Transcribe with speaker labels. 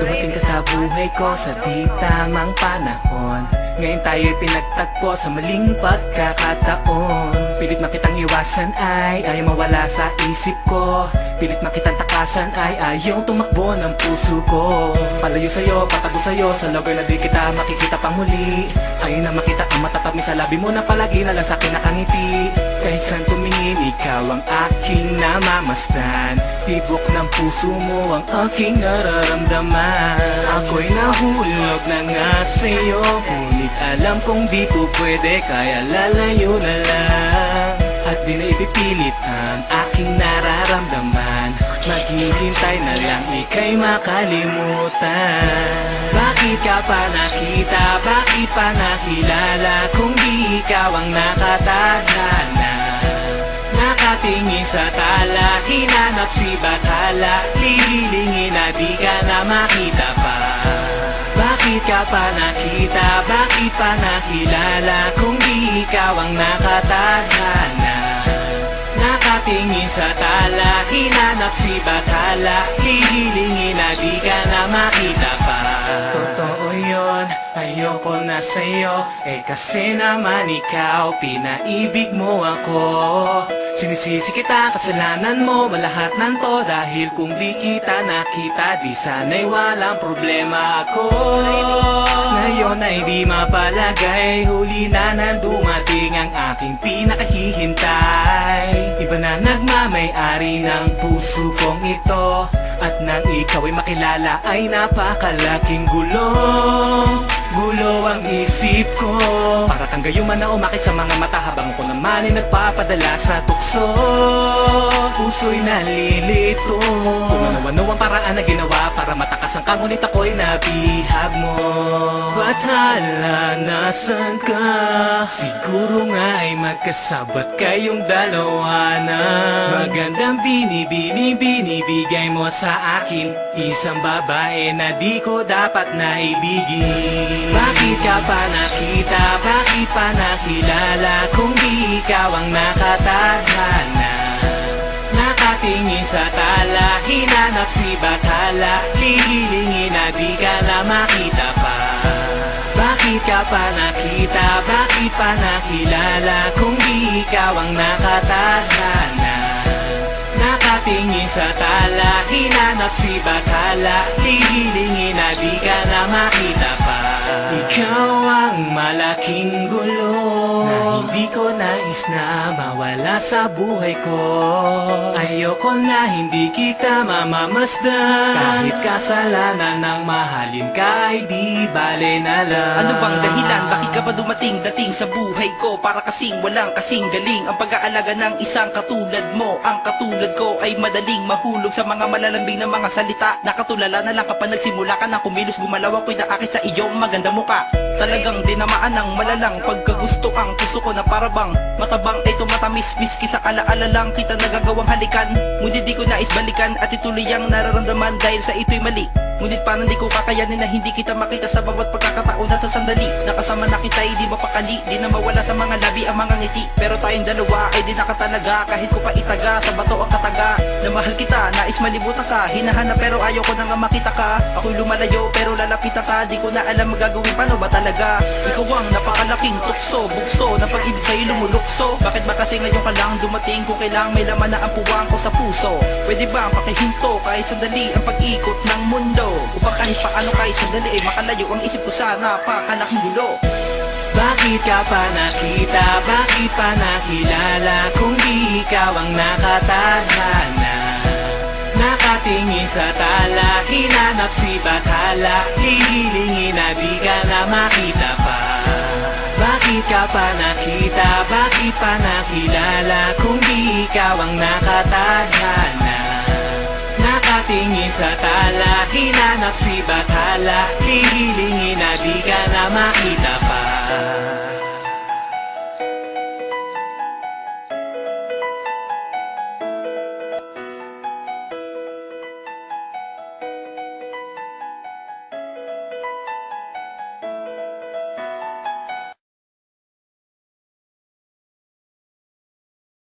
Speaker 1: Dumating ka sa buhay ko sa di tamang panahon. Ngayon tayo'y pinagtagpo sa maling pagkakataon. Pilit makitang iwasan ay ayaw mawala sa isip ko. Pilit makitang takasan ay ayaw tumakbo ng puso ko. Palayo sa'yo, patago sa'yo, sa lugar na di kita makikita pang muli. Ayaw na makita ang matatamis sa labi mo na palagi na lang sa'kin nakangiti. Kahit saan tumingin, ikaw ang aking namamasdan. Tibok ng puso mo ang aking nararamdaman. Ako'y nahulog na nga sa'yo, ngunit alam kong di po pwede, kaya lalayo na lang. At di na ipipilit ang aking nararamdaman. Maghihintay na lang ika'y makalimutan. Bakit ka pa nakita, bakit pa nakilala, kung di ikaw ang nakatadhana? Nakatingin sa tala, hinanap si Bathala, lililingin na di ka na makita pa. Bakit ka pa nakita, bakit pa nakilala, kung di ikaw ang nakatadhana? Nakatingin sa tala, hinanap si Bathala, lililingin na di ka na makita pa. Totoo yun, ayoko na sa'yo, kasi naman ikaw, pinaibig mo ako. Sinisisi kita, kasalanan mo, malahat ng to, dahil kung di kita nakita, di sana'y walang problema ako. Ngayon ay di mapalagay, huli na nang dumating ang aking pinakahihintay. Iba na nagmamay-ari ng puso kong ito, at nang ikaw ay makilala ay napakalaking gulo. Gulo ang isip ko, para kang gayuma na umakit sa mga mata, habang ako naman ay nagpapadala sa tukso. Puso'y nalilito, kung ano-ano ang paraan na ginawa para matakas ang ka, ngunit ako'y nabihag mo. Bathala, nasan ka? Siguro nga ay magkasabat kayong dalawa na. Magandang binibigay mo sa akin, isang babae na di ko dapat naibigin. Bakit ka pa nakita, bakit pa nakilala, kung di ikaw ang nakatadhana? Nakatingin sa tala, hinanap si Bathala, lililingin na di ka na makita pa. Bakit ka pa nakita, bakit pa nakilala, kung di ikaw ang nakatadhana? Nakatingin sa tala, hinanap si Bathala, lililingin na di ka na makita pa. Ikaw ang malaking gulo, na hindi ko nais na mawala sa buhay ko. Ayoko na hindi kita mamamasdan, kahit kasalanan ng mahalin ka ay di bale na lang.
Speaker 2: Ano bang dahilan, bakit ka ba dating sa buhay ko? Para kasing walang kasing galing ang pag-aalaga ng isang katulad mo. Ang katulad ko ay madaling mahulog sa mga malalambing na mga salita. Nakatulala na lang kapag nagsimula ka na kumilos, gumalaw ako'y naakit sa iyong maganda muka. Talagang dinamaan ng malalang pagkagusto ang puso ko, na parabang matabang ay tumatamis, miski sa alaala lang kita nagagawang halikan. Ngunit di ko nais balikan at ituloy ang nararamdaman dahil sa ito'y mali. Ngunit paano di ko kakayanin na hindi kita makita sa bawat pagkakataon at sa sandali. Nakasama na kita ay di mapakali, di na mawala sa mga labi ang mga ngiti. Pero tayong dalawa ay di nakatalaga, kahit ko pa itaga sa bato ang kataga. Na mahal kita, nais malibutan ka, hinahanap pero ayaw ko na nga makita ka. Ako'y lumalayo pero lalapitan ka, di ko na alam magagawin paano ba talaga. Ikaw ang napakalaking tukso, bukso na pag-ibig sa'yo lumulukso. Bakit ba kasi ngayon ka lang dumating, kung kailang may laman na ang puwang ko sa puso? Pwede ba ang pakihinto kahit sandali ang pag-ikot ng mundo, upang kahit paano kahit sandali ay makalayo ang isip ko sa napakalaking gulo.
Speaker 1: Bakit ka pa nakita, bakit pa nakilala, kung di ikaw ang nakatadhana? Nakatingin sa tala, hinanap si Bathala, lililingin na di ka na makita pa. Bakit ka pa nakita, bakit pa nakilala, kung di ikaw ang nakatadhana? Nakatingin sa tala, hinanap si Bathala, lililingin na di ka na makita pa.